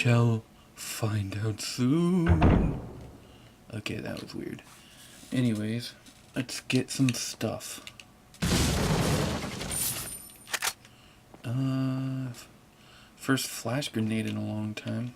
shall find out soon. Okay, that was weird. Anyways, let's get some stuff. First flash grenade in a long time.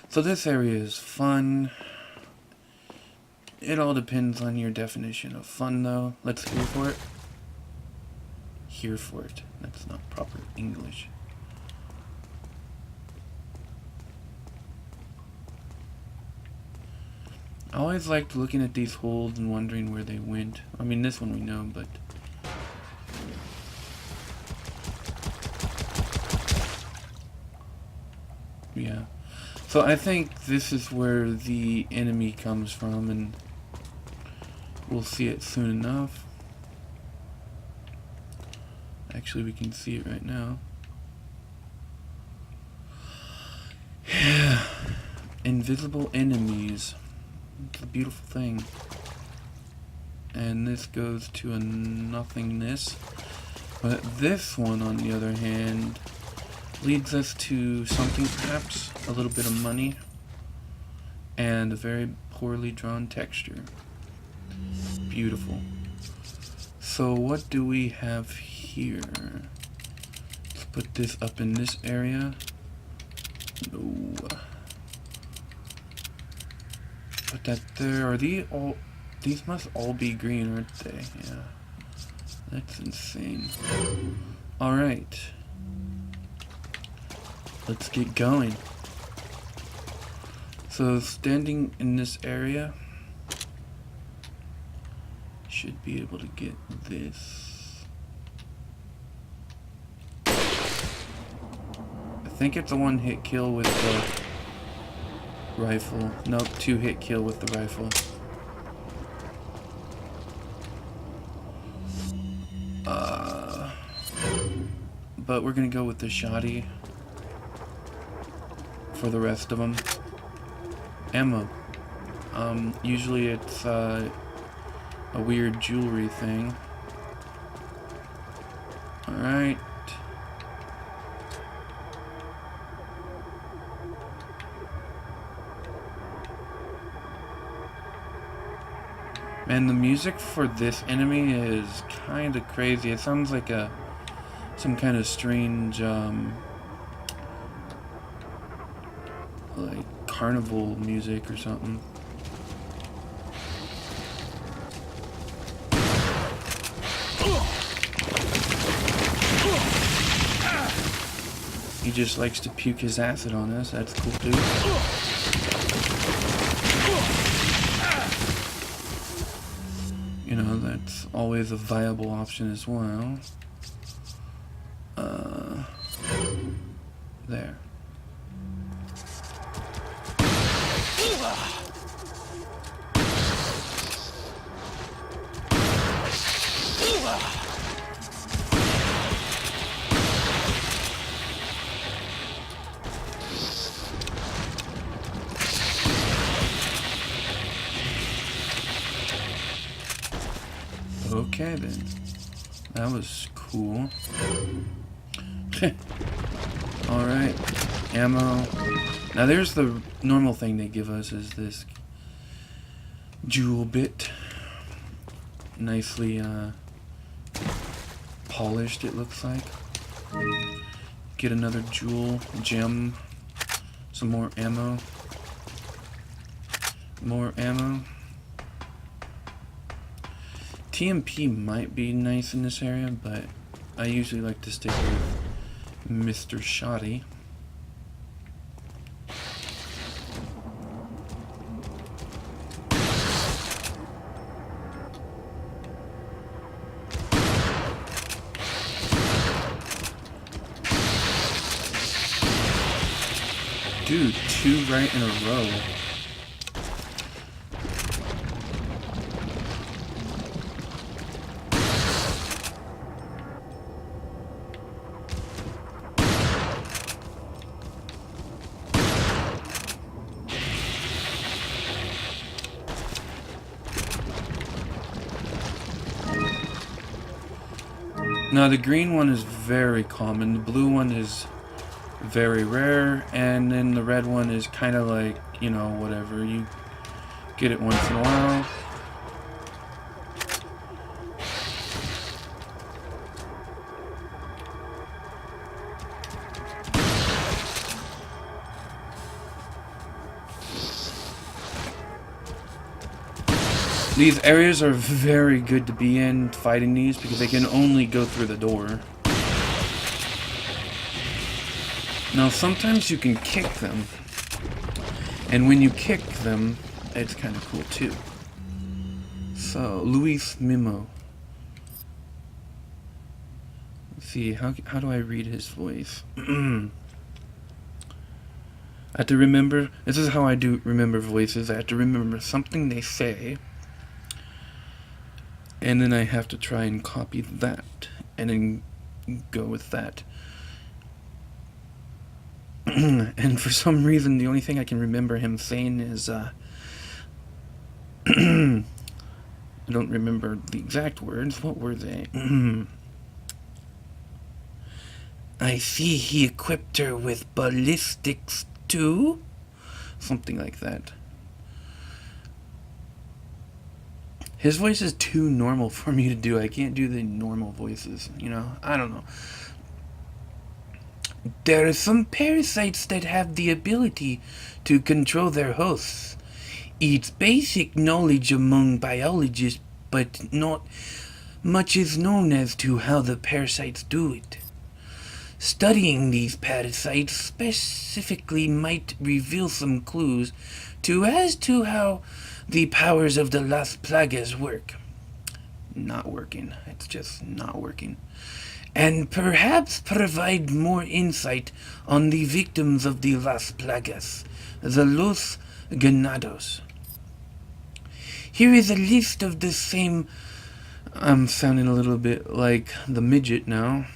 So this area is fun. It all depends on your definition of fun, though. Let's hear for it. Here for it. That's not proper English. I always liked looking at these holes and wondering where they went. I mean, this one we know, but... yeah. So I think this is where the enemy comes from, and we'll see it soon enough. Actually, we can see it right now. Yeah. Invisible enemies. It's a beautiful thing. And this goes to a nothingness. But this one, on the other hand, leads us to something, perhaps a little bit of money and a very poorly drawn texture. Beautiful. So what do we have here? Let's put this up in this area. No. Put that there. Are these all? These must all be green, aren't they? Yeah. That's insane. All right. Let's get going. So standing in this area, should be able to get this. I think it's a one-hit kill with the rifle. Nope, two-hit kill with the rifle. But we're gonna go with the shotty for the rest of them. Ammo. Usually it's a weird jewelry thing. Alright. Man, the music for this enemy is kind of crazy. It sounds like some kind of strange like carnival music or something. He just likes to puke his acid on us. That's cool too. You know, that's always a viable option as well. There. Okay then. That was cool. Alright. Ammo. Now there's the normal thing they give us is this jewel bit. Nicely polished, it looks like. Get another jewel, gem, some more ammo. More ammo. TMP might be nice in this area, but I usually like to stick with Mr. Shotty. Dude, 2 right in a row. Now the green one is very common. The blue one is very rare, and then the red one is kind of like, you know, whatever. You get it once in a while. These areas are very good to be in fighting these because they can only go through the door. Now sometimes you can kick them, and when you kick them, it's kind of cool too. So, Luis Mimo. Let's see, how do I read his voice? I have to remember, this is how I do remember voices. I have to remember something they say, and then I have to try and copy that, and then go with that. And for some reason, the only thing I can remember him saying is, I don't remember the exact words. What were they? I see he equipped her with ballistics too? Something like that. His voice is too normal for me to do. I can't do the normal voices, you know? I don't know. There are some parasites that have the ability to control their hosts. It's basic knowledge among biologists, but not much is known as to how the parasites do it. Studying these parasites specifically might reveal some clues as to how the powers of the Las Plagas work. Not working. It's just not working. And perhaps provide more insight on the victims of the Las Plagas, the Los Ganados. Here is a list of the same... I'm sounding a little bit like the midget now.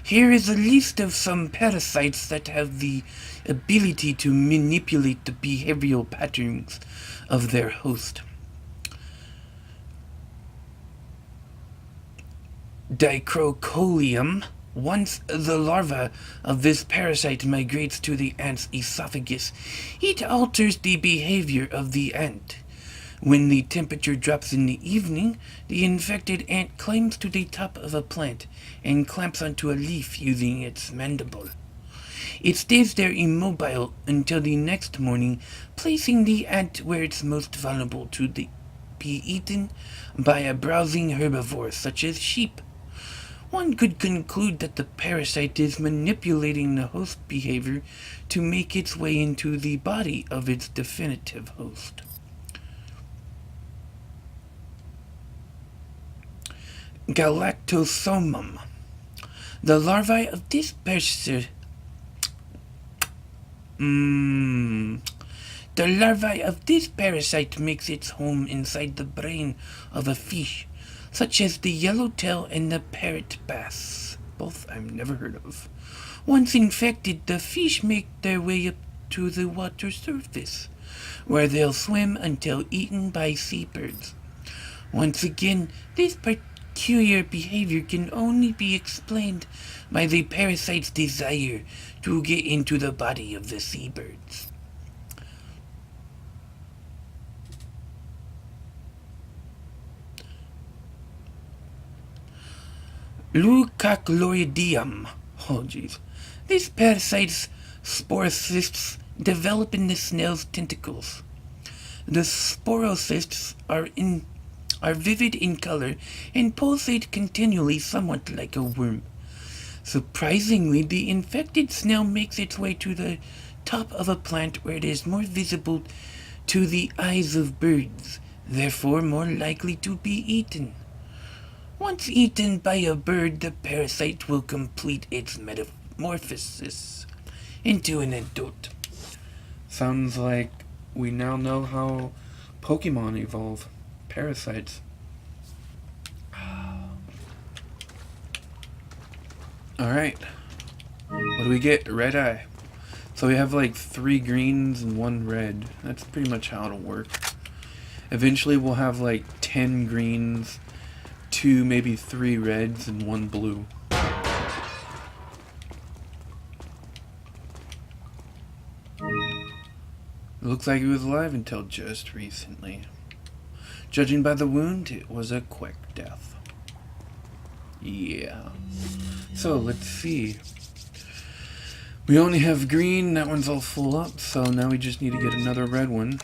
Here is a list of some parasites that have the ability to manipulate the behavioral patterns of their host. Dicrocolium. Once the larva of this parasite migrates to the ant's esophagus, it alters the behavior of the ant. When the temperature drops in the evening, the infected ant climbs to the top of a plant and clamps onto a leaf using its mandible. It stays there immobile until the next morning, placing the ant where it's most vulnerable to be eaten by a browsing herbivore such as sheep. One could conclude that the parasite is manipulating the host behavior to make its way into the body of its definitive host. Galactosomum. The larvae of this parasite... The larvae of this parasite makes its home inside the brain of a fish, such as the yellowtail and the parrot bass. Both I've never heard of. Once infected, the fish make their way up to the water surface, where they'll swim until eaten by seabirds. Once again, this peculiar behavior can only be explained by the parasite's desire to get into the body of the seabirds. Leucocloidium. Oh, jeez. These parasites' sporocysts develop in the snail's tentacles. The sporocysts are vivid in color and pulsate continually, somewhat like a worm. Surprisingly, the infected snail makes its way to the top of a plant where it is more visible to the eyes of birds, therefore more likely to be eaten. Once eaten by a bird, the parasite will complete its metamorphosis into an adult. Sounds like we now know how Pokemon evolve. Parasites. Alright. What do we get? Red eye. So we have like 3 greens and 1 red. That's pretty much how it'll work. Eventually we'll have like 10 greens, 2, maybe 3 reds, and 1 blue. It looks like he was alive until just recently. Judging by the wound, it was a quick death. Yeah. So, let's see. We only have green, that one's all full up, so now we just need to get another red one.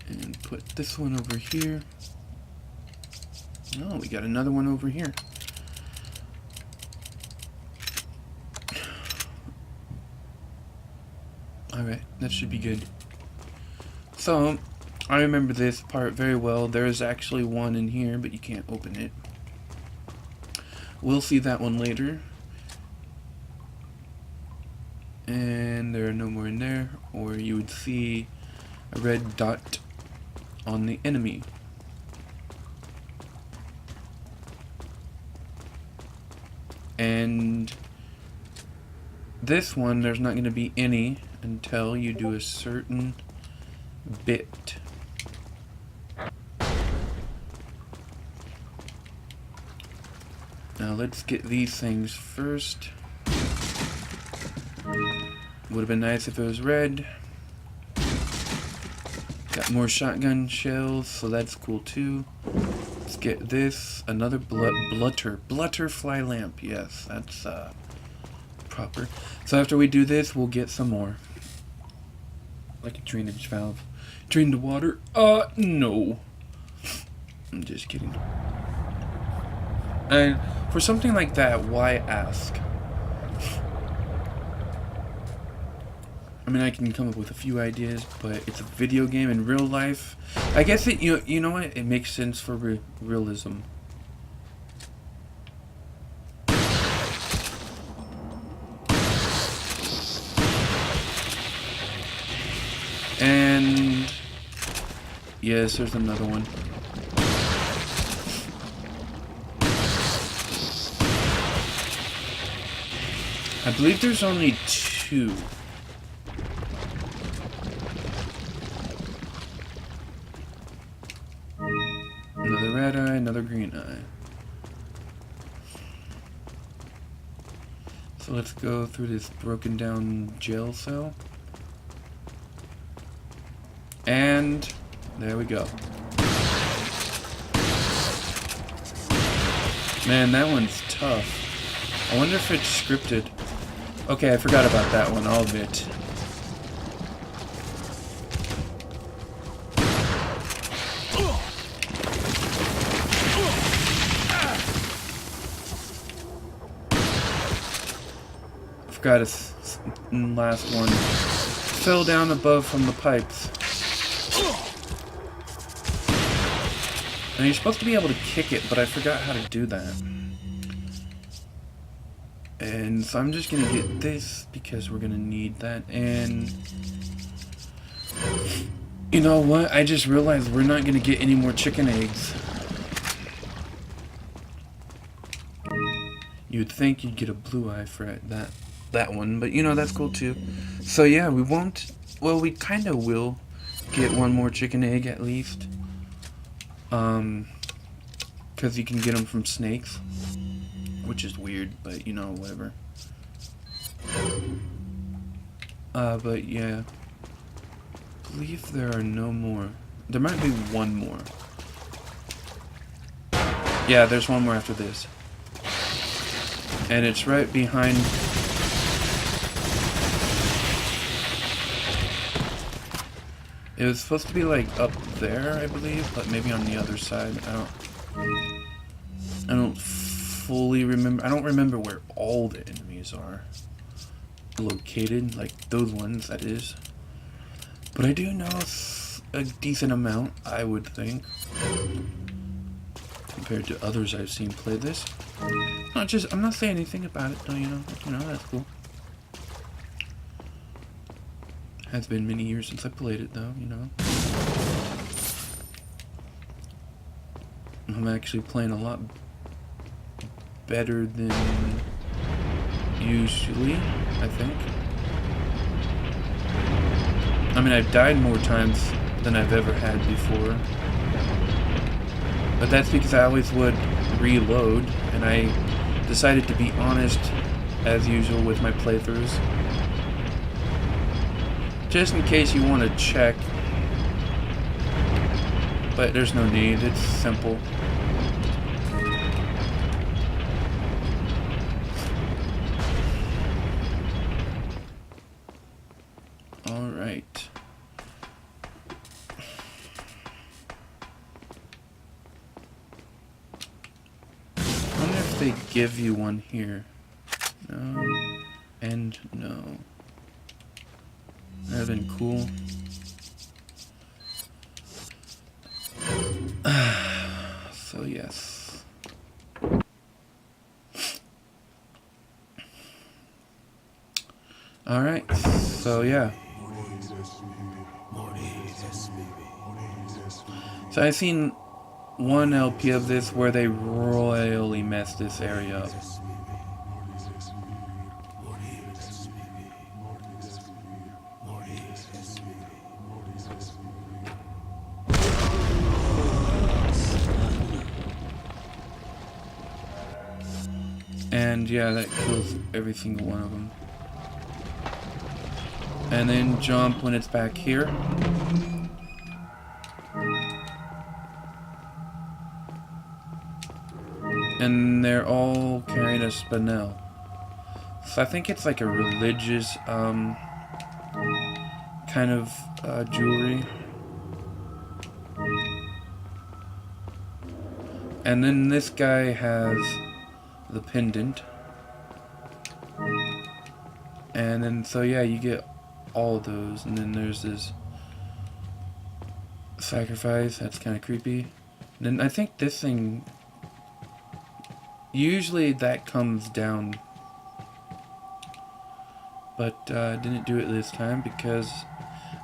And put this one over here. Oh, we got another one over here. Alright, that should be good. So, I remember this part very well. There is actually one in here, but you can't open it. We'll see that one later. And there are no more in there, or you would see a red dot on the enemy. And this one, there's not going to be any until you do a certain bit. Now let's get these things first. Would have been nice if it was red. Got more shotgun shells, so that's cool too. Let's get this. Another Blutterfly lamp. Yes, that's proper. So after we do this, we'll get some more. Like a drainage valve. Drain the water? No. I'm just kidding. And for something like that, why ask? I mean, I can come up with a few ideas, but it's a video game in real life. I guess it, you know what? It makes sense for realism. And yes, there's another one. I believe there's only 2. Another red eye, another green eye. So let's go through this broken down jail cell. And there we go. Man, that one's tough. I wonder if it's scripted. Okay, I forgot about that one, I'll admit. Forgot his last one. Fell down above from the pipes. And you're supposed to be able to kick it, but I forgot how to do that. And so I'm just gonna get this because we're gonna need that. And you know what? I just realized we're not gonna get any more chicken eggs. You'd think you'd get a blue eye for that one, but you know, that's cool too. So yeah, we won't, well, we kind of will get one more chicken egg at least. Because you can get them from snakes, which is weird, but you know, whatever. But yeah, I believe there are no more. There might be one more. Yeah, there's one more after this. And it's right behind. It was supposed to be like up there, I believe, but maybe on the other side. I don't fully remember. I don't remember where all the enemies are located, like those ones, that is. But I do know a decent amount, I would think, compared to others I've seen play this. I'm not saying anything about it, though. You know, that's cool. Has been many years since I played it, though, you know. I'm actually playing a lot better than usually, I think. I mean, I've died more times than I've ever had before. But that's because I always would reload, and I decided to be honest as usual with my playthroughs. Just in case you want to check. But there's no need, it's simple. Alright. I wonder if they give you one here. No. And no. That'd have been cool. So yes. Alright, so yeah. So I've seen one LP of this where they royally messed this area up. And yeah, that kills every single one of them. And then jump when it's back here. And they're all carrying a spinel. So I think it's like a religious kind of jewelry. And then this guy has the pendant. And then so yeah, you get all of those. And then there's this sacrifice, that's kind of creepy. And then I think this thing, usually that comes down, but didn't do it this time because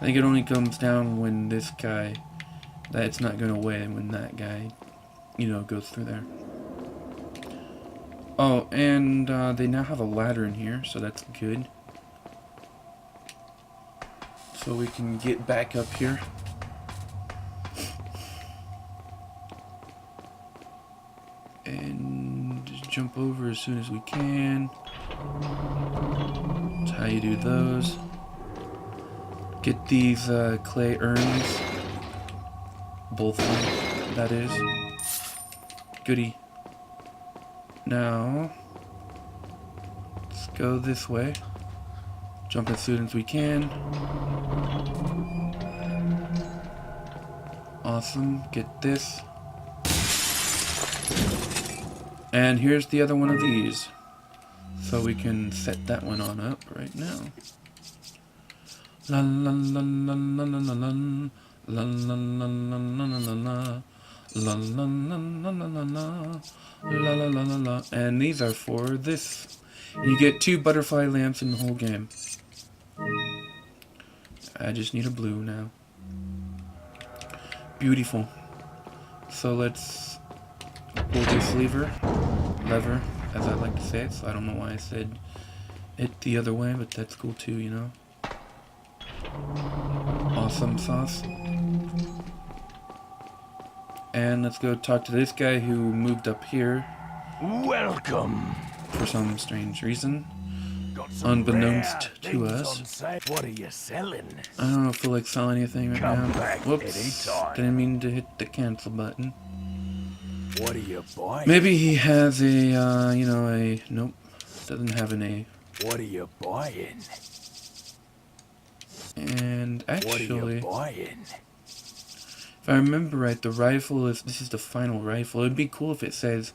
I think it only comes down when this guy, that it's not going away when that guy, you know, goes through there. Oh, and they now have a ladder in here, so that's good. So we can get back up here. And just jump over as soon as we can. That's how you do those. Get these clay urns. Both of them, that is. Goody. Now, let's go this way. Jump as soon as we can. Awesome. Get this. And here's the other one of these. So we can set that one on up right now. La la la la la la la la la la la la la la la la la la. And these are for this. You get 2 butterfly lamps in the whole game. I just need a blue now. Beautiful. So let's pull this lever, as I like to say it. So I don't know why I said it the other way, but that's cool too, you know. Awesome sauce. And let's go talk to this guy who moved up here. Welcome. For some strange reason. Unbeknownst to us. What are you selling? I don't feel like selling anything right Come now. back Whoops. anytime. Didn't mean to hit the cancel button. What are you buying? Maybe he has a, you know, a... Nope. Doesn't have an A. What are you buying? And What are actually, you buying? if I remember right, the rifle is... This is the final rifle. It'd be cool if it says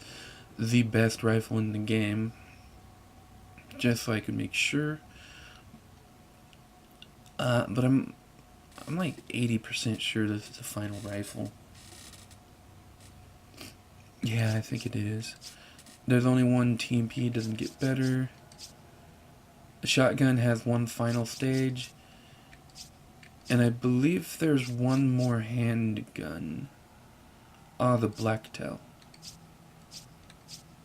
the best rifle in the game. Just so I could make sure. But I'm like 80% sure this is the final rifle. Yeah, I think it is. There's only one TMP, it doesn't get better. The shotgun has one final stage. And I believe there's one more handgun. Ah, the Blacktail.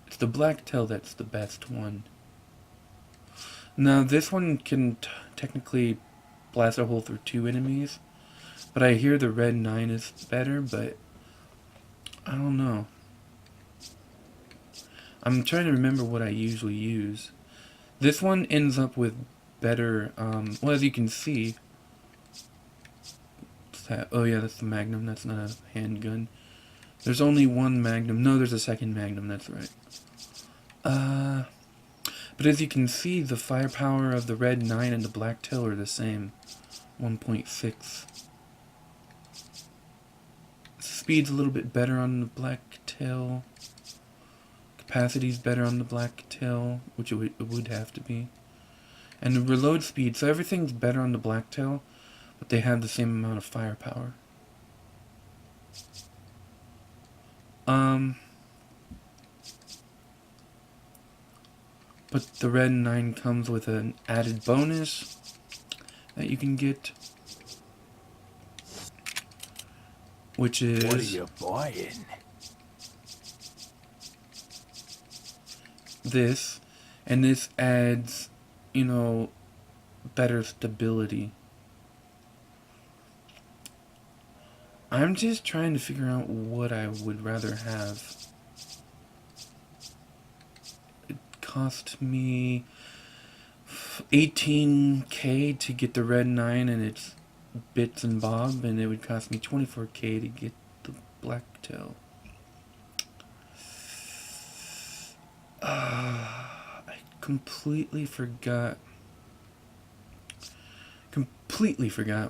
It's the Blacktail that's the best one. Now, this one can technically blast a hole through 2 enemies. But I hear the Red 9 is better, but I don't know. I'm trying to remember what I usually use. This one ends up with better, well, as you can see, oh yeah, that's the Magnum, that's not a handgun. There's only one Magnum. No, there's a second Magnum, that's right. But as you can see, the firepower of the Red 9 and the Black Tail are the same. 1.6. Speed's a little bit better on the Black Tail. Capacity's better on the Black Tail, which it would have to be. And the reload speed, so everything's better on the Black Tail, but they have the same amount of firepower. But the Red 9 comes with an added bonus that you can get, which is... What are you buying? This, and this adds, you know, better stability. I'm just trying to figure out what I would rather have. It cost me 18k to get the Red 9 and its bits and bob, and it would cost me 24k to get the Black Tail. I completely forgot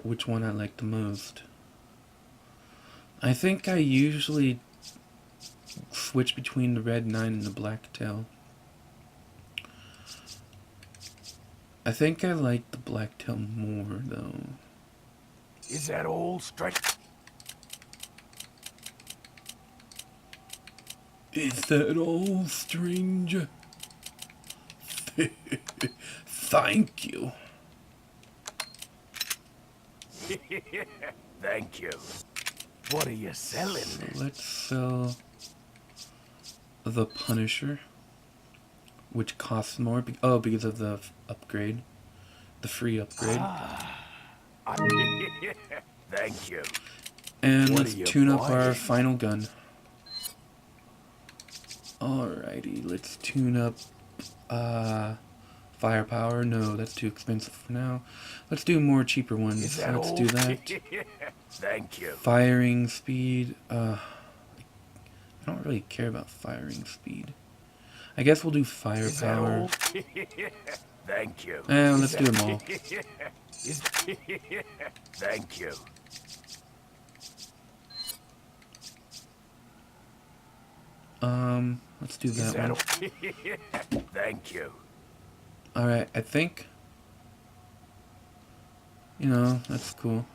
which one I liked the most. I think I usually switch between the Red 9 and the Black Tail. I think I like the Black Tail more, though. Is that all straight? Is that all, stranger? Thank you. Thank you. What are you selling? So let's sell the Punisher, which costs more. Because of the upgrade, the free upgrade. Thank you. And What let's are you tune up our buying? final gun. Alrighty, let's tune up firepower. No, that's too expensive for now. Let's do more cheaper ones. Is that Let's all? do that. Thank you. Firing speed. I don't really care about firing speed. I guess we'll do Is that firepower. all? Thank you. Let's do them all. Thank you. Let's do Is that that one. all? Thank you. Alright, I think, you know, that's cool.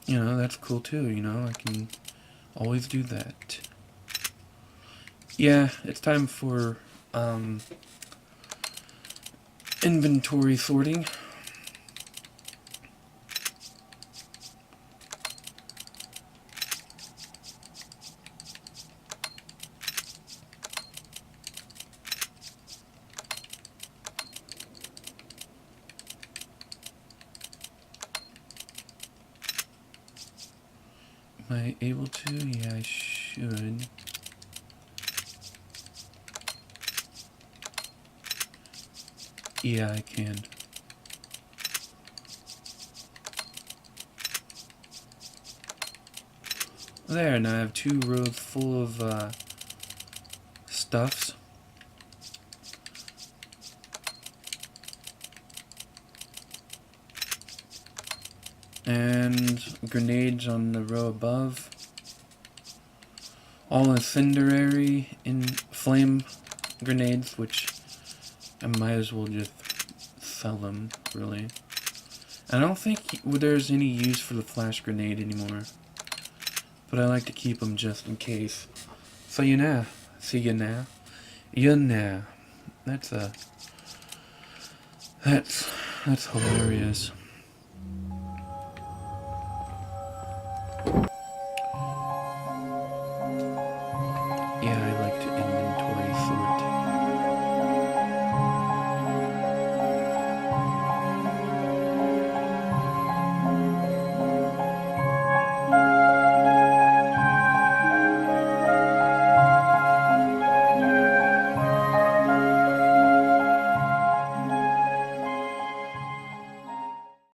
You know, that's cool too, you know, I can always do that. Yeah, it's time for, inventory sorting. Am I able to? Yeah, I should. Yeah, I can. There, now I have 2 rows full of stuffs. And grenades on the row above. All incendiary in flame grenades, which I might as well just sell them, really. I don't think there's any use for the flash grenade anymore. But I like to keep them just in case. So you know. See you now. You know. That's hilarious. Yeah, I